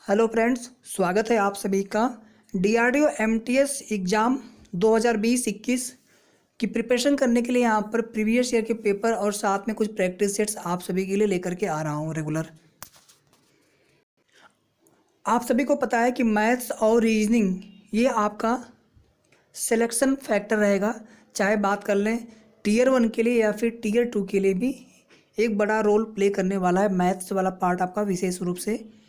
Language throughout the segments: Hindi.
हेलो फ्रेंड्स, स्वागत है आप सभी का डीआरडीओ एमटीएस एग्ज़ाम 2020-21 की प्रिपरेशन करने के लिए यहाँ पर प्रीवियस ईयर के पेपर और साथ में कुछ प्रैक्टिस सेट्स आप सभी के लिए लेकर के आ रहा हूँ रेगुलर। आप सभी को पता है कि मैथ्स और रीजनिंग ये आपका सिलेक्शन फैक्टर रहेगा, चाहे बात कर लें टीयर 1 के लिए या फिर टीयर 2 के लिए भी एक बड़ा रोल प्ले करने वाला है मैथ्स वाला पार्ट आपका विशेष रूप से।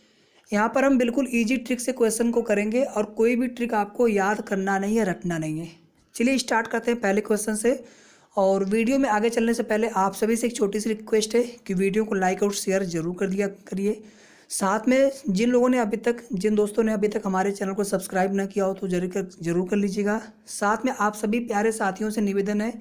यहाँ पर हम बिल्कुल इजी ट्रिक से क्वेश्चन को करेंगे और कोई भी ट्रिक आपको याद करना नहीं है, रटना नहीं है। चलिए स्टार्ट करते हैं पहले क्वेश्चन से। और वीडियो में आगे चलने से पहले आप सभी से एक छोटी सी रिक्वेस्ट है कि वीडियो को लाइक और शेयर जरूर कर दिया करिए। साथ में जिन दोस्तों ने अभी तक हमारे चैनल को सब्सक्राइब न किया हो तो जरूर कर लीजिएगा। साथ में आप सभी प्यारे साथियों से निवेदन है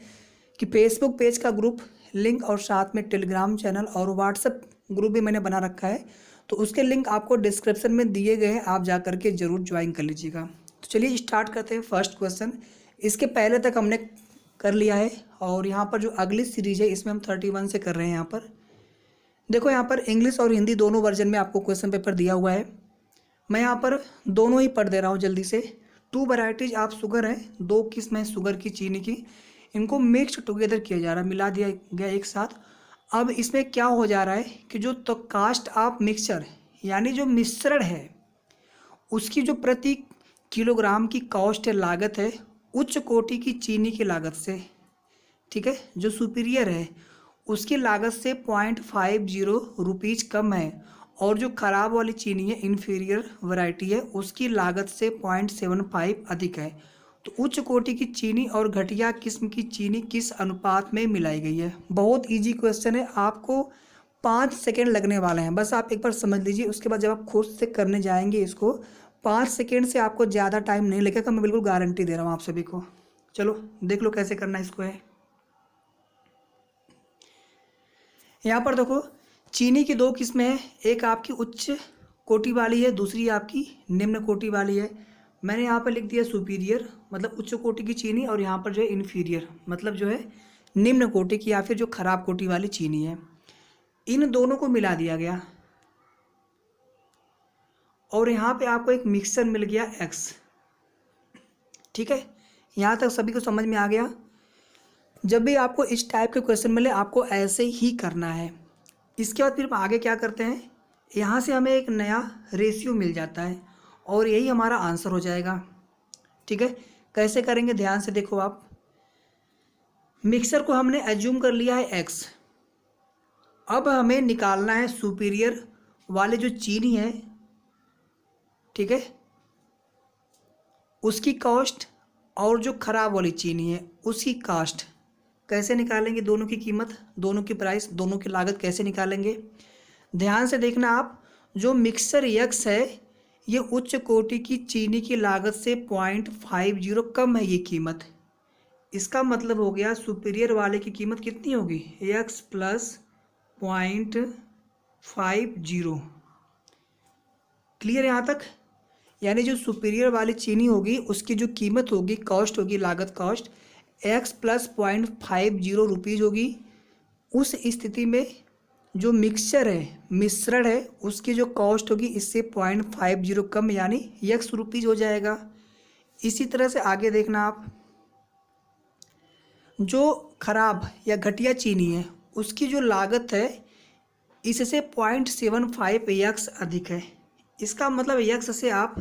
कि फेसबुक पेज का ग्रुप लिंक और साथ में टेलीग्राम चैनल और व्हाट्सएप ग्रुप भी मैंने बना रखा है, तो उसके लिंक आपको डिस्क्रिप्शन में दिए गए हैं, आप जा करके जरूर ज्वाइन कर लीजिएगा। तो चलिए स्टार्ट करते हैं फर्स्ट क्वेश्चन। इसके पहले तक हमने कर लिया है और यहाँ पर जो अगली सीरीज है इसमें हम 31 से कर रहे हैं। यहाँ पर देखो, यहाँ पर इंग्लिश और हिंदी दोनों वर्जन में आपको क्वेश्चन पेपर दिया हुआ है। मैं यहाँ पर दोनों ही पढ़ दे रहा हूँ जल्दी से। 2 वैरायटीज ऑफ शुगर है, 2 किस्म है शुगर की, चीनी की, इनको मिक्स टुगेदर किया जा रहा है, मिला दिया गया एक साथ। अब इसमें क्या हो जा रहा है कि जो तो कास्ट ऑफ मिक्सचर यानी जो मिश्रण है उसकी जो प्रति किलोग्राम की कॉस्ट है, लागत है, उच्च कोटि की चीनी की लागत से, ठीक है, जो सुपीरियर है उसकी लागत से 0.50 रुपीज़ कम है, और जो खराब वाली चीनी है इन्फीरियर वैरायटी है उसकी लागत से 0.75 अधिक है। तो उच्च कोटि की चीनी और घटिया किस्म की चीनी किस अनुपात में मिलाई गई है। बहुत इजी क्वेश्चन है, आपको 5 सेकेंड लगने वाले हैं, बस आप एक बार समझ लीजिए। उसके बाद जब आप खुद से करने जाएंगे इसको 5 सेकेंड से आपको ज़्यादा टाइम नहीं लगेगा, मैं बिल्कुल गारंटी दे रहा हूँ आप सभी को। चलो देख लो कैसे करना इसको है। यहाँ पर देखो, चीनी की 2 किस्में हैं, एक आपकी उच्च कोटि वाली है, दूसरी आपकी निम्न कोटि वाली है। मैंने यहाँ पर लिख दिया सुपीरियर मतलब उच्च कोटि की चीनी, और यहाँ पर जो है इन्फीरियर मतलब जो है निम्न कोटि की या फिर जो खराब कोटि वाली चीनी है। इन दोनों को मिला दिया गया और यहाँ पे आपको एक मिक्सचर मिल गया एक्स, ठीक है। यहाँ तक सभी को समझ में आ गया। जब भी आपको इस टाइप के क्वेश्चन मिले आपको ऐसे ही करना है। इसके बाद फिर आगे क्या करते हैं, यहाँ से हमें एक नया रेशियो मिल जाता है और यही हमारा आंसर हो जाएगा, ठीक है। कैसे करेंगे ध्यान से देखो आप। मिक्सर को हमने एज्यूम कर लिया है एक्स। अब हमें निकालना है सुपीरियर वाले जो चीनी है, ठीक है, उसकी कॉस्ट, और जो खराब वाली चीनी है उसकी कास्ट। कैसे निकालेंगे दोनों की कीमत, दोनों की प्राइस, दोनों की लागत कैसे निकालेंगे, ध्यान से देखना आप। जो मिक्सर यक्स है ये उच्च कोटि की चीनी की लागत से 0.50 कम है ये कीमत। इसका मतलब हो गया सुपीरियर वाले की कीमत कितनी होगी, यक्स प्लस 0.50। क्लियर यहाँ तक। यानी जो सुपीरियर वाली चीनी होगी उसकी जो कीमत होगी, कॉस्ट होगी, लागत कॉस्ट एक्स प्लस 0.50 रुपीज़ होगी। उस स्थिति में जो मिक्सचर है, मिश्रण है, उसकी जो कॉस्ट होगी इससे 0.50 कम यानी एक्स रुपीज़ हो जाएगा। इसी तरह से आगे देखना आप, जो खराब या घटिया चीनी है उसकी जो लागत है इससे 0.75 एक्स अधिक है। इसका मतलब एक्स से आप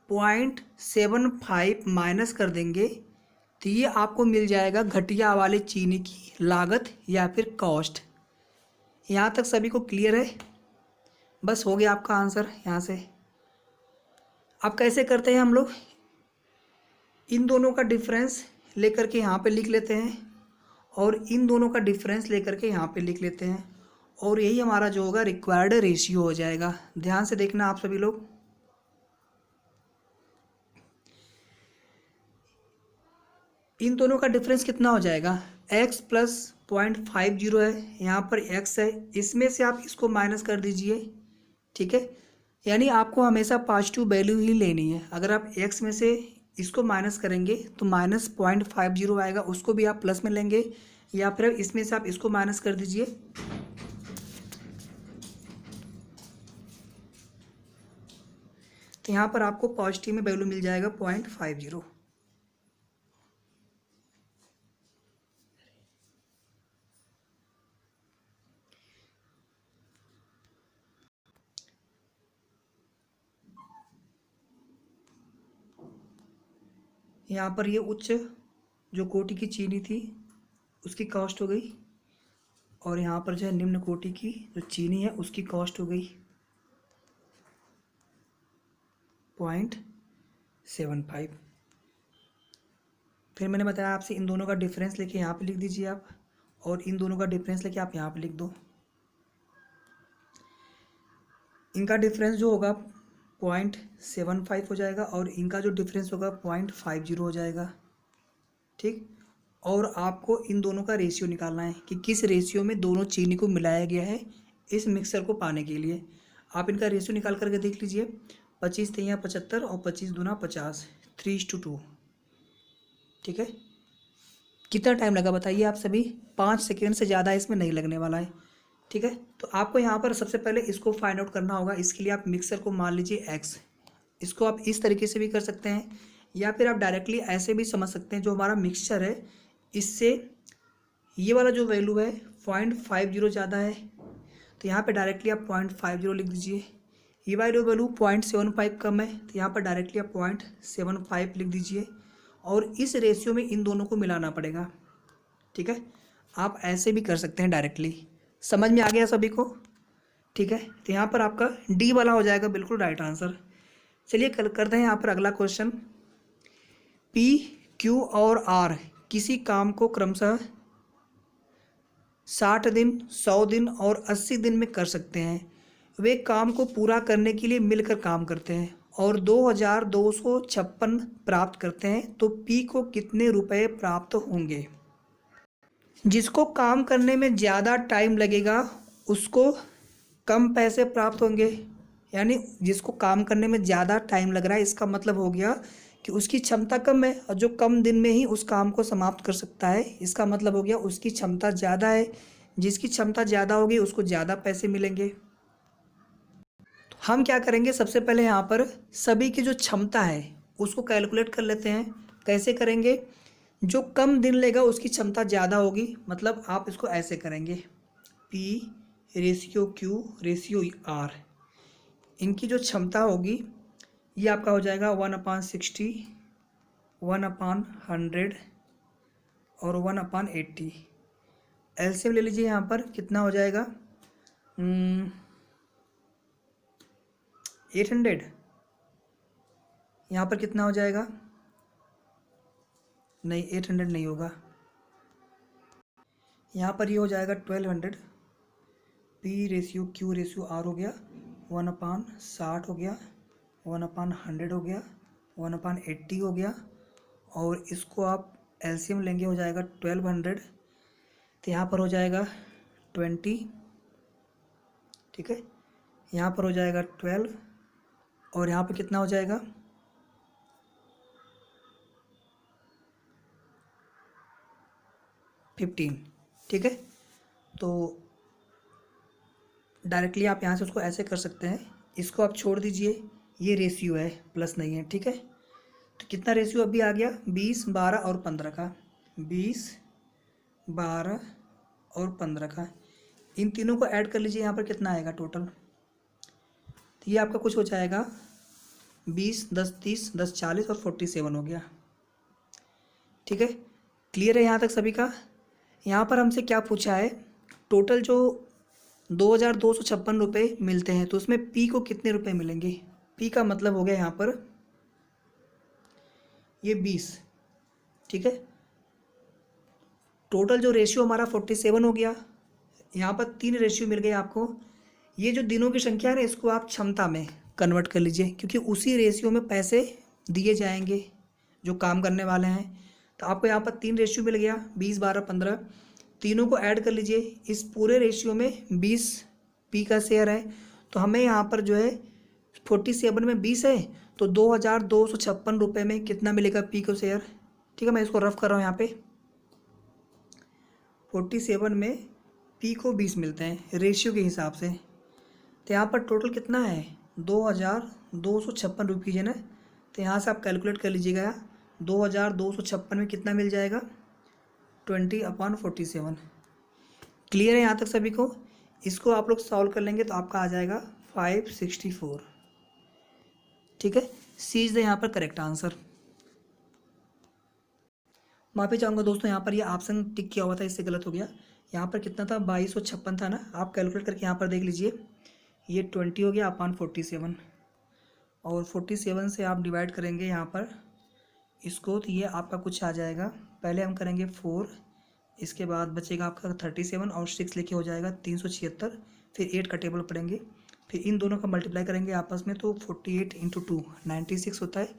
0.75 माइनस कर देंगे तो ये आपको मिल जाएगा घटिया वाले चीनी की लागत या फिर कॉस्ट। यहाँ तक सभी को क्लियर है। बस हो गया आपका आंसर यहाँ से। अब कैसे करते हैं हम लोग, इन दोनों का डिफरेंस लेकर के यहाँ पे लिख लेते हैं और इन दोनों का डिफरेंस लेकर के यहाँ पे लिख लेते हैं, और यही हमारा जो होगा रिक्वायर्ड रेशियो हो जाएगा। ध्यान से देखना आप सभी लोग। इन दोनों का डिफरेंस कितना हो जाएगा, x प्लस 0.50 है, यहाँ पर x है, इसमें से आप इसको माइनस कर दीजिए, ठीक है। यानी आपको हमेशा पॉजिटिव वैल्यू ही लेनी है। अगर आप x में से इसको माइनस करेंगे तो माइनस 0.50 आएगा, उसको भी आप प्लस में लेंगे, या फिर इसमें से आप इसको माइनस कर दीजिए। तो यहाँ पर आपको पॉजिटिव में वैल्यू मिल जाएगा 0.50। यहाँ पर ये उच्च जो कोटि की चीनी थी उसकी कॉस्ट हो गई, और यहाँ पर जो है निम्न कोटि की जो चीनी है उसकी कॉस्ट हो गई 0.75। फिर मैंने बताया आपसे इन दोनों का डिफरेंस लेके यहाँ पे लिख दीजिए आप, और इन दोनों का डिफरेंस लेके आप यहाँ पे लिख दो। इनका डिफरेंस जो होगा 0.75 हो जाएगा, और इनका जो डिफरेंस होगा 0.50 हो जाएगा। ठीक, और आपको इन दोनों का रेशियो निकालना है कि किस रेशियो में दोनों चीनी को मिलाया गया है इस मिक्सर को पाने के लिए। आप इनका रेशियो निकाल करके देख लीजिए, 25 तियाँ 75 और 25 दूना 50, 3:2। ठीक है, कितना टाइम लगा बताइए आप सभी? 5 सेकेंड से ज़्यादा इसमें नहीं लगने वाला है। ठीक है, तो आपको यहाँ पर सबसे पहले इसको फाइंड आउट करना होगा। इसके लिए आप मिक्सर को मान लीजिए x। इसको आप इस तरीके से भी कर सकते हैं, या फिर आप डायरेक्टली ऐसे भी समझ सकते हैं। जो हमारा मिक्सचर है इससे ये वाला जो वैल्यू है 0.50 ज़्यादा है, तो यहाँ पे डायरेक्टली आप 0.50 लिख दीजिए। ये वाली वैल्यू 0.75 कम है, तो यहाँ पर डायरेक्टली आप 0.75 लिख दीजिए, और इस रेशियो में इन दोनों को मिलाना पड़ेगा। ठीक है, आप ऐसे भी कर सकते हैं डायरेक्टली। समझ में आ गया सभी को? ठीक है, तो यहाँ पर आपका डी वाला हो जाएगा बिल्कुल राइट आंसर। चलिए करते हैं यहाँ पर अगला क्वेश्चन। पी, क्यू और आर किसी काम को क्रमशः 60 दिन, 100 दिन और 80 दिन में कर सकते हैं। वे काम को पूरा करने के लिए मिलकर काम करते हैं और 2256 प्राप्त करते हैं, तो पी को कितने रुपए प्राप्त होंगे? जिसको काम करने में ज़्यादा टाइम लगेगा उसको कम पैसे प्राप्त होंगे। यानी जिसको काम करने में ज़्यादा टाइम लग रहा है, इसका मतलब हो गया कि उसकी क्षमता कम है, और जो कम दिन में ही उस काम को समाप्त कर सकता है, इसका मतलब हो गया उसकी क्षमता ज़्यादा है। जिसकी क्षमता ज़्यादा होगी उसको ज़्यादा पैसे मिलेंगे। तो हम क्या करेंगे, सबसे पहले यहाँ पर सभी की जो क्षमता है उसको कैलकुलेट कर लेते हैं। कैसे करेंगे? जो कम दिन लेगा उसकी क्षमता ज़्यादा होगी, मतलब आप इसको ऐसे करेंगे, P ratio Q ratio R। इनकी जो क्षमता होगी ये आपका हो जाएगा 1/60, 1/100 और 1/80। एलसीएम ले लीजिए, यहाँ पर कितना हो जाएगा 800। यहाँ पर कितना हो जाएगा? नहीं, 800 नहीं होगा। यहाँ पर ये हो जाएगा 1200। P ratio Q ratio R हो गया 1/60 हो गया, 1/100 हो गया, 1/80 हो गया, और इसको आप एलसीएम लेंगे हो जाएगा 1200। तो यहाँ पर हो जाएगा 20। ठीक है, यहाँ पर हो जाएगा 12, और यहाँ पर कितना हो जाएगा 15। ठीक है, तो डायरेक्टली आप यहाँ से उसको ऐसे कर सकते हैं। इसको आप छोड़ दीजिए, ये रेशियो है, प्लस नहीं है। ठीक है, तो कितना रेशियो अभी आ गया? 20, 12 और 15 का। 20, 12 और 15 का, इन तीनों को ऐड कर लीजिए। यहाँ पर कितना आएगा टोटल? तो ये आपका कुछ हो जाएगा 20, 10, 30, 10, 40 और 47 हो गया। ठीक है, क्लियर है यहाँ तक सभी का? यहाँ पर हमसे क्या पूछा है, टोटल जो 2256 रुपये मिलते हैं, तो उसमें पी को कितने रुपए मिलेंगे? पी का मतलब हो गया यहाँ पर ये 20। ठीक है, टोटल जो रेशियो हमारा 47 हो गया। यहाँ पर 3 रेशियो मिल गए आपको। ये जो दिनों की संख्या है ना, इसको आप क्षमता में कन्वर्ट कर लीजिए, क्योंकि उसी रेशियो में पैसे दिए जाएंगे जो काम करने वाले हैं। तो आपको यहाँ पर 3 रेशियो मिल गया, 20, 12, 15। तीनों को ऐड कर लीजिए। इस पूरे रेशियो में 20 पी का शेयर है, तो हमें यहाँ पर जो है 47 में 20 है, तो 2256 रुपये में कितना मिलेगा पी को शेयर? ठीक है, मैं इसको रफ कर रहा हूँ यहाँ पे। 47 में पी को 20 मिलते हैं रेशियो के हिसाब से। तो यहाँ पर टोटल कितना है 2256 रुपीज़ है ना। तो यहाँ से आप कैलकुलेट कर लीजिएगा, 2256 में कितना मिल जाएगा, 20/47। क्लियर है यहाँ तक सभी को? इसको आप लोग सॉल्व कर लेंगे तो आपका आ जाएगा 564। ठीक है, सी इज़ द यहाँ पर करेक्ट आंसर। माफ़ी चाहूँगा दोस्तों, यहाँ पर ये ऑप्शन टिक किया हुआ था, इससे गलत हो गया। यहाँ पर कितना था, 2256 था ना। आप कैलकुलेट करके यहाँ पर देख लीजिए, ये 20 हो गया अपॉन 47, और 47 से आप डिवाइड करेंगे यहाँ पर इसको, तो ये आपका कुछ आ जाएगा। पहले हम करेंगे 4, इसके बाद बचेगा आपका 37 और 6 लेके हो जाएगा 376, फिर 8 का टेबल पढ़ेंगे, फिर इन दोनों का मल्टीप्लाई करेंगे आपस में, तो 48 × 2 96 होता है।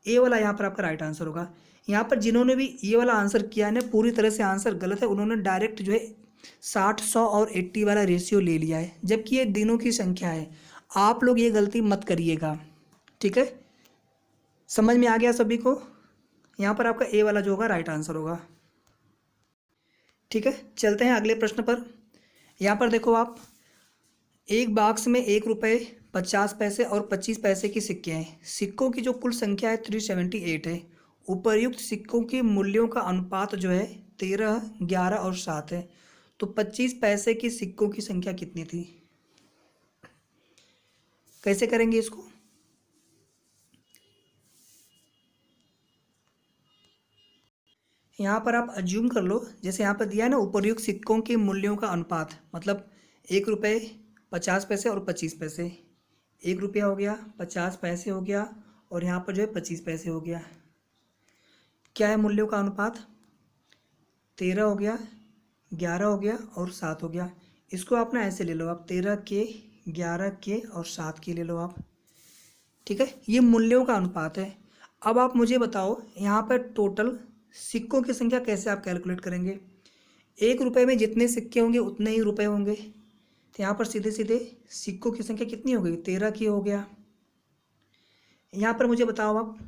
ए वाला यहाँ पर आपका राइट आंसर होगा। यहाँ पर जिन्होंने भी ये वाला आंसर किया है ना, पूरी तरह से आंसर गलत है। उन्होंने डायरेक्ट जो है 60, 100 और 80 वाला रेशियो ले लिया है, जबकि ये दिनों की संख्या है। आप लोग ये गलती मत करिएगा, ठीक है? समझ में आ गया सभी को? यहाँ पर आपका ए वाला जो होगा राइट आंसर होगा। ठीक है, चलते हैं अगले प्रश्न पर। यहाँ पर देखो आप, एक बॉक्स में 1 रुपये 50 पैसे और 25 पैसे की सिक्के हैं। सिक्कों की जो कुल संख्या है 378 है। उपर्युक्त सिक्कों के मूल्यों का अनुपात जो है 13, 11 और 7 है। तो 25 पैसे की सिक्कों की संख्या कितनी थी? कैसे करेंगे इसको? यहाँ पर आप अज्यूम कर लो, जैसे यहाँ पर दिया है ना, उपर्युक्त सिक्कों के मूल्यों का अनुपात, मतलब 1 रुपये 50 पैसे और 25 पैसे। 1 रुपया हो गया, 50 पैसे हो गया, और यहाँ पर जो है 25 पैसे हो गया। क्या है मूल्यों का अनुपात? 13 हो गया, 11 हो गया और 7 हो गया। इसको आप ना ऐसे ले लो, आप 13 के, 11 के और 7 के ले लो आप। ठीक है, ये मूल्यों का अनुपात है। अब आप मुझे बताओ, यहाँ पर टोटल सिक्कों की संख्या कैसे आप कैलकुलेट करेंगे? 1 रुपये में जितने सिक्के होंगे उतने ही रुपए होंगे। तो यहाँ पर सीधे सीधे सिक्कों की संख्या कितनी हो गई? 13 की हो गया। यहाँ पर मुझे बताओ आप,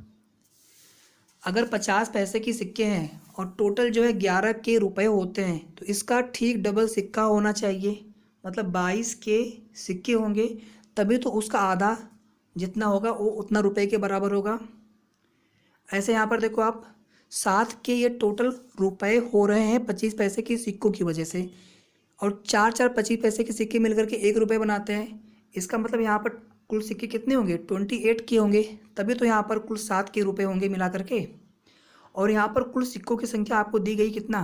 अगर 50 पैसे की सिक्के हैं और टोटल जो है 11 के रुपए होते हैं, तो इसका ठीक डबल सिक्का होना चाहिए। मतलब 22 के सिक्के होंगे, तभी तो उसका आधा जितना होगा वो उतना रुपए के बराबर होगा। ऐसे यहाँ पर देखो आप, 7 के ये टोटल रुपए हो रहे हैं 25 पैसे की सिक्कों की वजह से, और 4 25 पैसे के सिक्के मिलकर के 1 रुपये बनाते हैं। इसका मतलब यहाँ पर कुल सिक्के कितने होंगे? 28 के होंगे, तभी तो यहाँ पर कुल 7 के रुपये होंगे मिला करके। और यहाँ पर कुल सिक्कों की संख्या आपको दी गई कितना?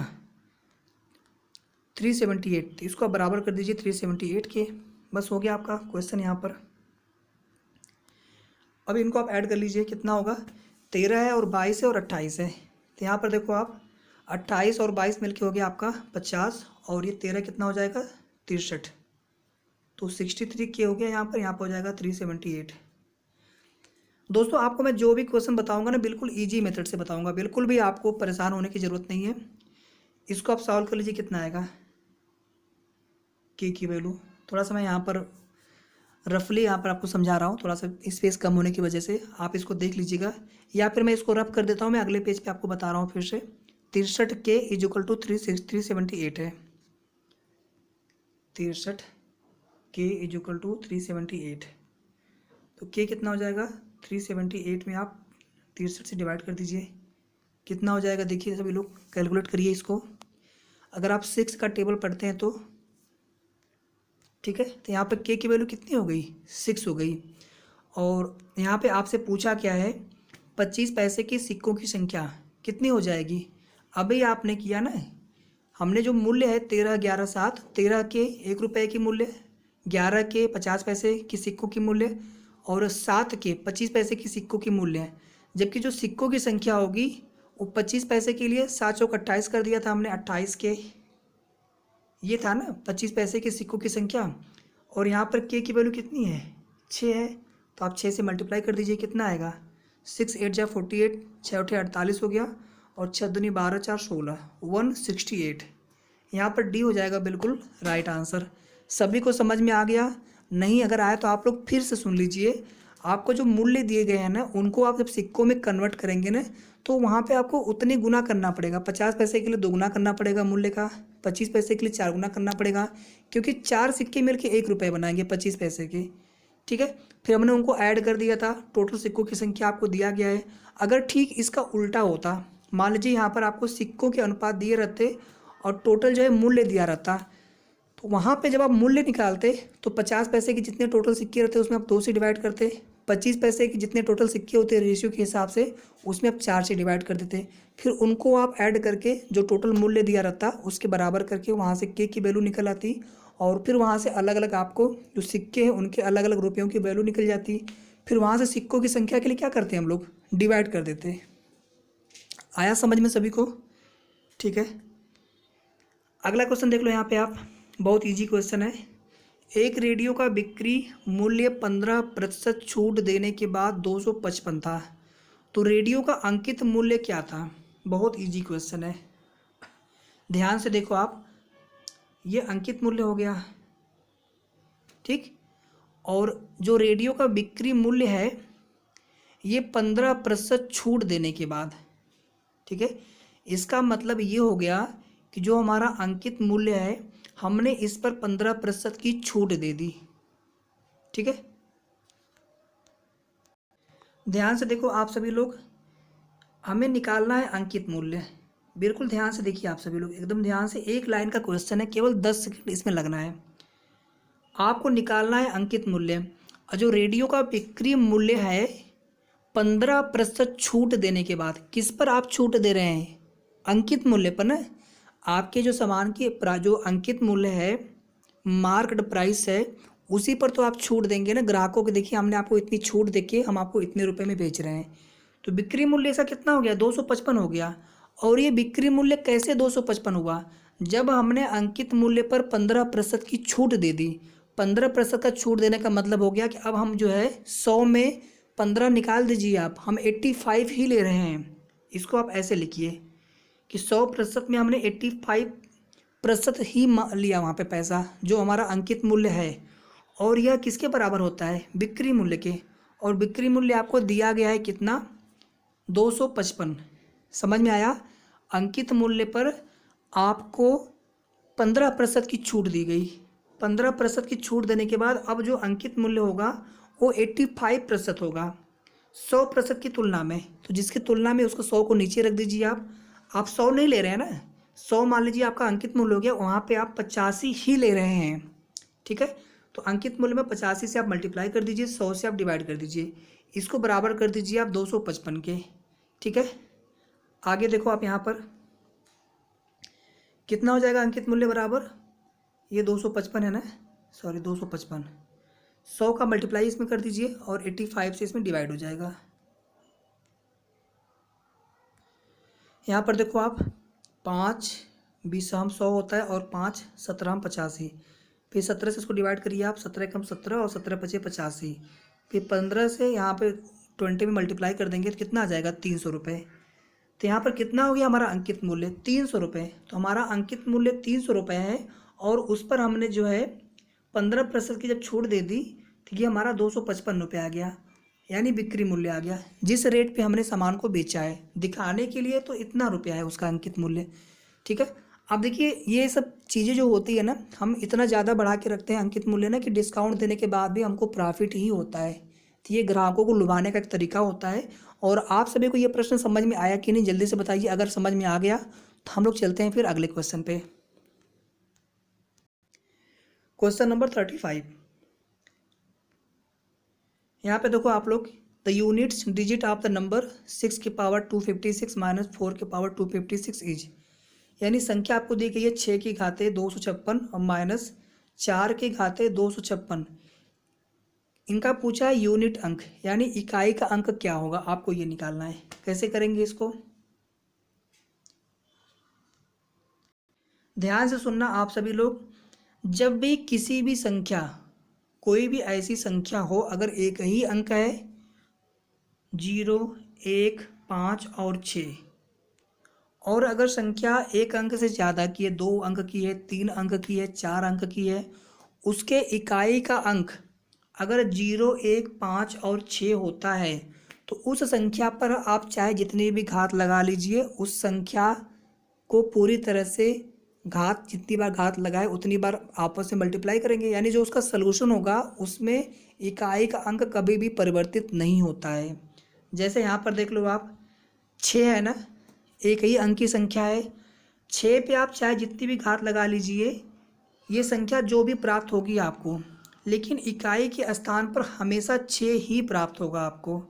378। तो इसको आप बराबर कर दीजिए 378 के, बस हो गया आपका क्वेश्चन यहाँ पर। अब इनको आप ऐड कर लीजिए, कितना होगा? 13 है और 22 है और 28 है। तो यहाँ पर देखो आप, 28 और 22 मिलके हो गया आपका 50, और ये 13 कितना हो जाएगा? 63। तो 63 के हो गया यहाँ पर हो जाएगा 378। दोस्तों, आपको मैं जो भी क्वेश्चन बताऊंगा ना, बिल्कुल इजी मेथड से बताऊंगा, बिल्कुल भी आपको परेशान होने की ज़रूरत नहीं है। इसको आप सॉल्व कर लीजिए, कितना आएगा के की वैल्यू। थोड़ा सा मैं यहाँ पर रफली यहाँ पर आपको समझा रहा हूँ, थोड़ा सा स्पेस कम होने की वजह से आप इसको देख लीजिएगा, या फिर मैं इसको रफ कर देता हूँ। मैं अगले पेज पे आपको बता रहा हूँ फिर से। 63 के = 378 है। 63 के = 378। तो के कितना हो जाएगा? 378 में आप 63 से डिवाइड कर दीजिए, कितना हो जाएगा? देखिए सभी लोग कैलकुलेट करिए इसको। अगर आप 6 का टेबल पढ़ते हैं तो ठीक है, तो यहाँ पर के की वैल्यू कितनी हो गई? 6 हो गई। और यहाँ पे आपसे पूछा क्या है? 25 पैसे की सिक्कों की संख्या कितनी हो जाएगी? अभी आपने किया ना, हमने जो मूल्य है 13, 11, 7, 13 के 1 रुपये की मूल्य, 11 के 50 पैसे की सिक्कों की मूल्य, और 7 के 25 पैसे की सिक्कों की मूल्य है। जबकि जो सिक्कों की संख्या होगी वो 25 पैसे के लिए 7 चौक 28 कर दिया था हमने, 28 के, ये था ना 25 पैसे के सिक्कों की संख्या। और यहाँ पर के की वैल्यू कितनी है? 6 है। तो आप 6 से मल्टीप्लाई कर दीजिए, कितना आएगा? 6 8 जा 48, 6 8 48 हो गया, और 6 दूनी 12 4 16, 168। यहाँ पर डी हो जाएगा बिल्कुल राइट आंसर। सभी को समझ में आ गया? नहीं अगर आया तो आप लोग फिर से सुन लीजिए। आपको जो मूल्य दिए गए हैं ना, उनको आप जब सिक्कों में कन्वर्ट करेंगे ना, तो वहाँ पे आपको उतनी गुना करना पड़ेगा। 50 पैसे के लिए 2 गुना करना पड़ेगा मूल्य का, 25 पैसे के लिए 4 गुना करना पड़ेगा, क्योंकि 4 सिक्के मिलके 1 रुपये बनाएंगे 25 पैसे के। ठीक है। फिर हमने उनको ऐड कर दिया था, टोटल सिक्कों की संख्या आपको दिया गया है। अगर ठीक इसका उल्टा होता, मान लीजिए यहाँ पर आपको सिक्कों के अनुपात दिए रहते और टोटल जो है मूल्य दिया रहता, तो वहाँ पे जब आप मूल्य निकालते तो 50 पैसे के जितने टोटल सिक्के रहते उसमें आप 2 से डिवाइड करते, 25 पैसे के जितने टोटल सिक्के होते हैं रेशियो के हिसाब से उसमें आप 4 से डिवाइड कर देते। फिर उनको आप ऐड करके जो टोटल मूल्य दिया रहता उसके बराबर करके वहाँ से के की वैल्यू निकल आती, और फिर वहाँ से अलग अलग आपको जो सिक्के हैं उनके अलग अलग रुपयों की वैल्यू निकल जाती। फिर वहाँ से सिक्कों की संख्या के लिए क्या करते हैं हम लोग, डिवाइड कर देते। आया समझ में सभी को? ठीक है। अगला क्वेश्चन देख लो यहाँ पे आप, बहुत इजी क्वेश्चन है। एक रेडियो का बिक्री मूल्य 15% छूट देने के बाद 255 था, तो रेडियो का अंकित मूल्य क्या था? बहुत इजी क्वेश्चन है, ध्यान से देखो आप। ये अंकित मूल्य हो गया, ठीक। और जो रेडियो का बिक्री मूल्य है ये 15% छूट देने के बाद, ठीक है। इसका मतलब ये हो गया कि जो हमारा अंकित मूल्य है हमने इस पर 15% की छूट दे दी, ठीक है। ध्यान से देखो आप सभी लोग, हमें निकालना है अंकित मूल्य। बिल्कुल ध्यान से देखिए आप सभी लोग, एकदम ध्यान से, एक लाइन का क्वेश्चन है, केवल 10 सेकंड इसमें लगना है। आपको निकालना है अंकित मूल्य, और जो रेडियो का बिक्री मूल्य है 15% छूट देने के बाद, किस पर आप छूट दे रहे हैं? अंकित मूल्य पर ना। आपके जो सामान की जो अंकित मूल्य है, मार्क्ड प्राइस है, उसी पर तो आप छूट देंगे ना ग्राहकों को। देखिए हमने आपको इतनी छूट देके हम आपको इतने रुपए में बेच रहे हैं, तो बिक्री मूल्य ऐसा कितना हो गया, 255 हो गया। और ये बिक्री मूल्य कैसे 255 हुआ? जब हमने अंकित मूल्य पर 15% की छूट दे दी। 15% का छूट देने का मतलब हो गया कि अब हम जो है 100 में 15 निकाल दीजिए आप, हम 85 ही ले रहे हैं। इसको आप ऐसे लिखिए कि 100% में हमने 85% ही लिया वहाँ पे पैसा, जो हमारा अंकित मूल्य है। और यह किसके बराबर होता है? बिक्री मूल्य के। और बिक्री मूल्य आपको दिया गया है कितना? 255। समझ में आया? अंकित मूल्य पर आपको 15% की छूट दी गई। 15% की छूट देने के बाद अब जो अंकित मूल्य होगा वो 85% होगा 100% की तुलना में। तो जिसकी तुलना में उसको 100 को नीचे रख दीजिए आप 100 नहीं ले रहे हैं ना। 100 मान लीजिए आपका अंकित मूल्य हो गया, वहाँ पे आप 85 ही ले रहे हैं, ठीक है। तो अंकित मूल्य में 85 से आप मल्टीप्लाई कर दीजिए, 100 से आप डिवाइड कर दीजिए, इसको बराबर कर दीजिए आप 255 के, ठीक है। आगे देखो आप यहाँ पर कितना हो जाएगा अंकित मूल्य बराबर, ये 255 है ना, सॉरी 255, 100 का मल्टीप्लाई इसमें कर दीजिए और 85 से इसमें डिवाइड हो जाएगा। यहाँ पर देखो आप 5 20 100 होता है और 5 17 85, फिर 17 से इसको डिवाइड करिए आप, 17 कम 17 और 17 पचे 85, फिर 15 से यहाँ पे 20 में मल्टीप्लाई कर देंगे तो कितना आ जाएगा 300 रुपये। तो यहाँ पर कितना हो गया हमारा अंकित मूल्य 300 रुपये। तो हमारा अंकित मूल्य 300 रुपये है और उस पर हमने जो है 15% की जब छूट दे दी तो ये हमारा 255 रुपये आ गया, यानी बिक्री मूल्य आ गया। जिस रेट पे हमने सामान को बेचा है दिखाने के लिए तो इतना रुपया है उसका अंकित मूल्य, ठीक है। अब देखिए ये सब चीज़ें जो होती है ना, हम इतना ज़्यादा बढ़ा के रखते हैं अंकित मूल्य ना कि डिस्काउंट देने के बाद भी हमको प्रॉफिट ही होता है। तो ये ग्राहकों को लुभाने का एक तरीका होता है। और आप सभी को ये प्रश्न समझ में आया कि नहीं, जल्दी से बताइए। अगर समझ में आ गया तो हम लोग चलते हैं फिर अगले क्वेश्चन पे। Question number 35। यहाँ पे देखो आप लोग, the units digit of the number 6 की पावर 256 माइनस 4 की पावर 256 इज, यानी संख्या आपको दी गई है 6 की घाते 256 और माइनस 4 की घाते 256। इनका पूछा है यूनिट अंक, यानी इकाई का अंक क्या होगा, आपको ये निकालना है। कैसे करेंगे इसको, ध्यान से सुनना आप सभी लोग। जब भी किसी भी संख्या, कोई भी ऐसी संख्या हो, अगर एक ही अंक है 0 1 5 और 6, और अगर संख्या एक अंक से ज़्यादा की है, 2 अंक की है, 3 अंक की है, 4 अंक की है, उसके इकाई का अंक अगर 0 1 5 और 6 होता है तो उस संख्या पर आप चाहे जितनी भी घात लगा लीजिए, उस संख्या को पूरी तरह से जितनी बार घात लगाए उतनी बार आपस में मल्टीप्लाई करेंगे, यानी जो उसका सलूशन होगा उसमें इकाई का अंक कभी भी परिवर्तित नहीं होता है। जैसे यहाँ पर देख लो आप, 6 है ना, एक ही अंक की संख्या है। 6 पे आप चाहे जितनी भी घात लगा लीजिए, ये संख्या जो भी प्राप्त होगी आपको, लेकिन इकाई के स्थान पर हमेशा 6 ही प्राप्त होगा आपको।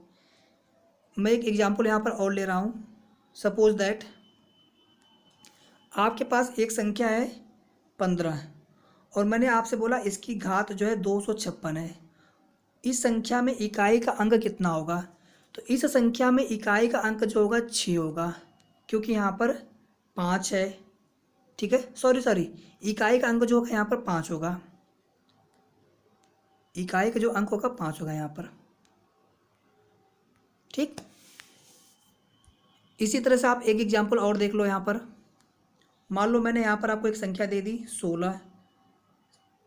मैं एक एग्जांपल यहाँ पर और ले रहा हूँ। सपोज दैट आपके पास एक संख्या है 15 और मैंने आपसे बोला इसकी घात जो है 256 है। इस संख्या में इकाई का अंक कितना होगा? तो इस संख्या में इकाई का अंक जो होगा 6 होगा, क्योंकि यहाँ पर 5 है। ठीक है, सॉरी, इकाई का अंक जो होगा यहाँ पर 5 होगा। इकाई का जो अंक होगा 5 होगा यहाँ पर। ठीक, इसी तरह से आप एक एग्जांपल और देख लो। यहाँ पर मान लो मैंने यहाँ पर आपको एक संख्या दे दी 16,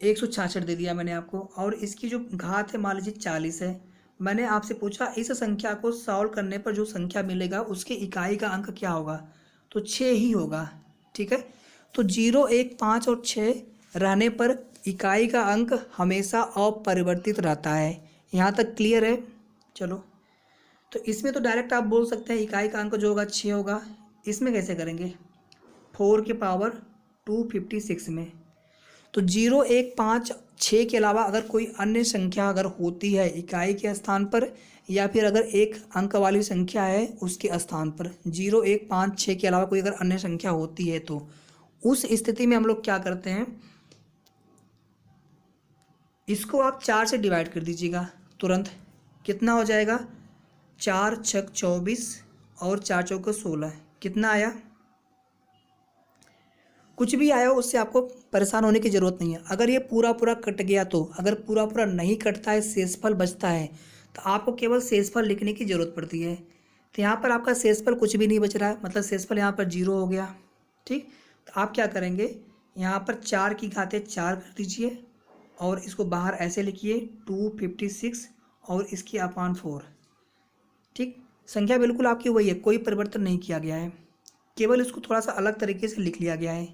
166 दे दिया मैंने आपको, और इसकी जो घात है मान लीजिए 40 है। मैंने आपसे पूछा इस संख्या को सॉल्व करने पर जो संख्या मिलेगा उसके इकाई का अंक क्या होगा? तो 6 ही होगा। ठीक है, तो 0, 1, 5 और 6 रहने पर इकाई का अंक हमेशा अपरिवर्तित रहता है। यहाँ तक क्लियर है? चलो, तो इसमें तो डायरेक्ट आप बोल सकते हैं इकाई का अंक जो होगा 6 होगा। इसमें कैसे करेंगे? 4 की पावर 256 में तो 0, 1, 5, 6 के अलावा अगर कोई अन्य संख्या अगर होती है इकाई के स्थान पर, या फिर अगर एक अंक वाली संख्या है उसके स्थान पर 0, 1, 5, 6 के अलावा कोई अगर अन्य संख्या होती है, तो उस स्थिति में हम लोग क्या करते हैं, इसको आप 4 से डिवाइड कर दीजिएगा तुरंत। कितना हो जाएगा? 4 छक 24 और 4 चौके 16। कितना आया? कुछ भी आया हो उससे आपको परेशान होने की ज़रूरत नहीं है। अगर ये पूरा पूरा कट गया तो, अगर पूरा पूरा नहीं कटता है, शेषफल बचता है, तो आपको केवल शेषफल लिखने की ज़रूरत पड़ती है। तो यहाँ पर आपका शेषफल कुछ भी नहीं बच रहा है, मतलब शेषफल यहाँ पर 0 हो गया। ठीक, तो आप क्या करेंगे, यहाँ पर 4 की घातें 4 कर दीजिए और इसको बाहर ऐसे लिखिए 256 और इसकी अपान 4। ठीक, संख्या बिल्कुल आपकी वही है, कोई परिवर्तन नहीं किया गया है, केवल इसको थोड़ा सा अलग तरीके से लिख लिया गया है।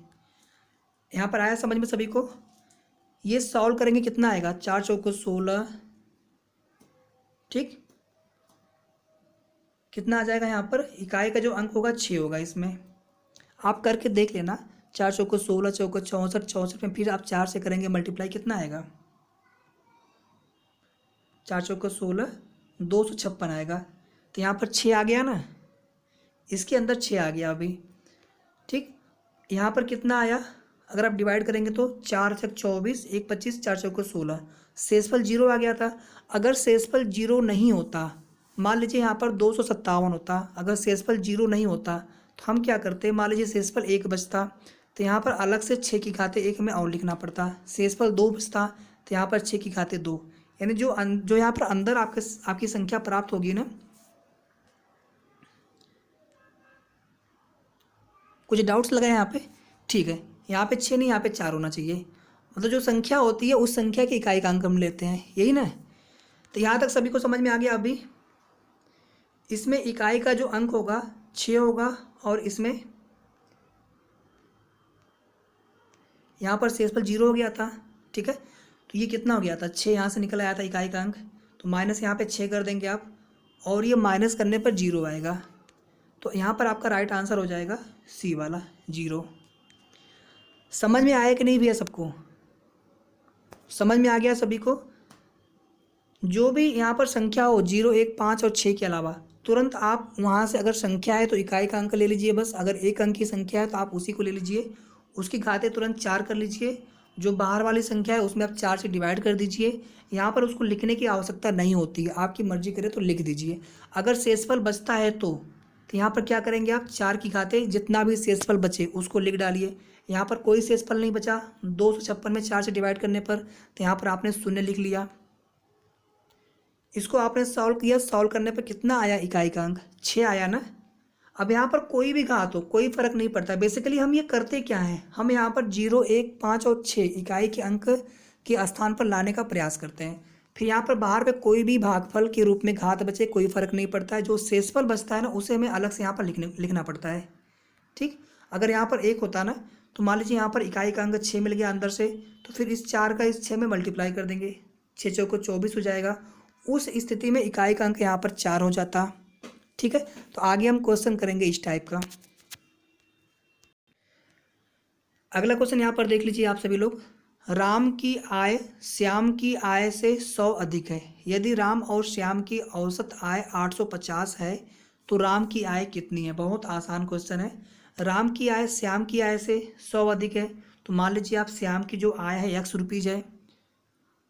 यहाँ पर आया समझ में सभी को? ये सॉल्व करेंगे कितना आएगा? 4 चौको 16। ठीक, कितना आ जाएगा? यहाँ पर इकाई का जो अंक होगा 6 होगा। इसमें आप करके देख लेना। 4 चौको 16, चौको 64, 64 में फिर आप 4 से करेंगे मल्टीप्लाई, कितना आएगा? 4 चौको 16, 256 आएगा। तो यहाँ पर 6 आ गया ना, इसके अंदर 6 आ गया अभी। ठीक, यहाँ पर कितना आया? अगर आप डिवाइड करेंगे तो 4 छक 24, 1 25, 4 चौको 16। शेषफल 0 आ गया था। अगर शेषफल 0 नहीं होता, मान लीजिए यहाँ पर 257 होता, अगर शेषफल 0 नहीं होता तो हम क्या करते? मान लीजिए शेषफल 1 बचता, तो यहाँ पर अलग से 6 की घातें 1 में और लिखना पड़ता। शेषफल 2 बचता, तो यहाँ पर 6 की घातें 2। यानी जो यहाँ पर अंदर आपकी संख्या प्राप्त होगी ना। कुछ डाउट्स लगे यहाँ पे? ठीक है, यहाँ पे 6 नहीं, यहाँ पे 4 होना चाहिए। मतलब जो संख्या होती है उस संख्या की इकाई का अंक हम लेते हैं, यही ना। तो यहाँ तक सभी को समझ में आ गया? अभी इसमें इकाई का जो अंक होगा 6 होगा, और इसमें यहाँ पर शेषफल 0 हो गया था। ठीक है, तो ये कितना हो गया था? 6 यहाँ से निकल आया था इकाई का अंक, तो माइनस यहाँ पे 6 कर देंगे आप, और ये माइनस करने पर 0 आएगा। तो यहाँ पर आपका राइट आंसर हो जाएगा सी वाला 0। समझ में आया कि नहीं भैया सबको? समझ में आ गया सभी को? जो भी यहाँ पर संख्या हो 0, 1, 5 और 6 के अलावा, तुरंत आप वहाँ से अगर संख्या है तो इकाई का अंक ले लीजिए बस। अगर एक अंक की संख्या है तो आप उसी को ले लीजिए, उसकी घातें तुरंत 4 कर लीजिए। जो बाहर वाली संख्या है उसमें आप 4 से डिवाइड कर दीजिए। यहाँ पर उसको लिखने की आवश्यकता नहीं होती है, आपकी मर्जी करे तो लिख दीजिए। अगर शेषफल बचता है तो यहाँ पर क्या करेंगे आप? 4 की घातें जितना भी शेषफल बचे उसको लिख डालिए। यहाँ पर कोई शेषफल नहीं बचा 256 में 4 से डिवाइड करने पर, तो यहाँ पर आपने 0 लिख लिया। इसको आपने सॉल्व किया, सॉल्व करने पर कितना आया इकाई का अंक? 6 आया ना। अब यहाँ पर कोई भी घात हो कोई फर्क नहीं पड़ता। बेसिकली हम ये करते क्या हैं, हम यहाँ पर 0, 1, 5 और 6 इकाई के अंक के स्थान पर लाने का प्रयास करते हैं। फिर यहाँ पर बाहर पे कोई भी भागफल के रूप में घात बचे कोई फर्क नहीं पड़ता है, जो शेषफल बचता है ना उसे हमें अलग से यहाँ पर लिखना पड़ता है। ठीक, अगर यहाँ पर 1 होता ना, तो मान लीजिए यहाँ पर इकाई का अंक 6 मिल गया अंदर से, तो फिर इस 4 का इस 6 में मल्टीप्लाई कर देंगे, 6 चौको 24 हो जाएगा। उस स्थिति में इकाई का अंक यहाँ पर 4 हो जाता। ठीक है, तो आगे हम क्वेश्चन करेंगे इस टाइप का। अगला क्वेश्चन यहाँ पर देख लीजिए आप सभी लोग। राम की आय श्याम की आय से 100 अधिक है। यदि राम और श्याम की औसत आय 850 है तो राम की आय कितनी है। बहुत आसान क्वेश्चन है। राम की आय श्याम की आय से 100 अधिक है, तो मान लीजिए आप श्याम की जो आय है ₹X है।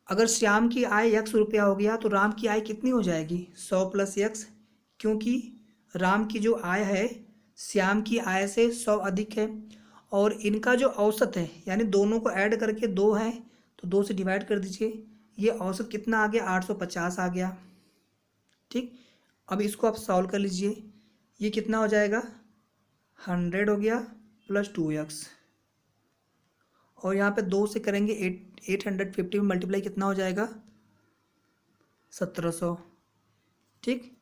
अगर श्याम की आय ₹X हो गया तो राम की आय कितनी हो जाएगी, 100 + X, क्योंकि राम की जो आय है श्याम की आय से 100 अधिक है और इनका जो औसत है यानी दोनों को ऐड करके 2 है, तो 2 से डिवाइड कर दीजिए। ये औसत कितना आ गया, 850 आ गया। ठीक, अब इसको आप सॉल्व कर लीजिए। ये कितना हो जाएगा, 100 हो गया + 2x, और यहाँ पे 2 से करेंगे 850 में मल्टीप्लाई कितना हो जाएगा, 1700। ठीक,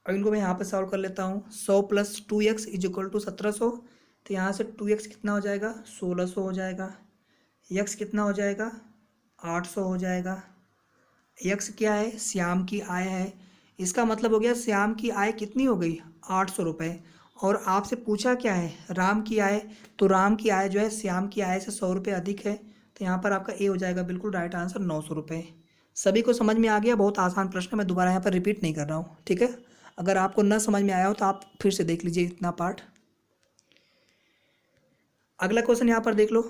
अब इनको मैं यहाँ पे सॉल्व कर लेता हूँ। 100 + 2x = 1700, तो यहाँ से 2x कितना हो जाएगा, 1600 हो जाएगा। x कितना हो जाएगा, 800 हो जाएगा। x क्या है, श्याम की आय है। इसका मतलब हो गया श्याम की आय कितनी हो गई, 800 रुपये। और आपसे पूछा क्या है, राम की आय, तो राम की आय जो है श्याम की आय से 100 रुपये अधिक है, तो यहाँ पर आपका ए हो जाएगा बिल्कुल राइट आंसर, 900 रुपये। सभी को समझ में आ गया। बहुत आसान प्रश्न है, मैं दोबारा यहाँ पर रिपीट नहीं कर रहा हूँ। ठीक है, अगर आपको न समझ में आया हो तो आप फिर से देख लीजिए इतना पार्ट। अगला क्वेश्चन यहाँ पर देख लो।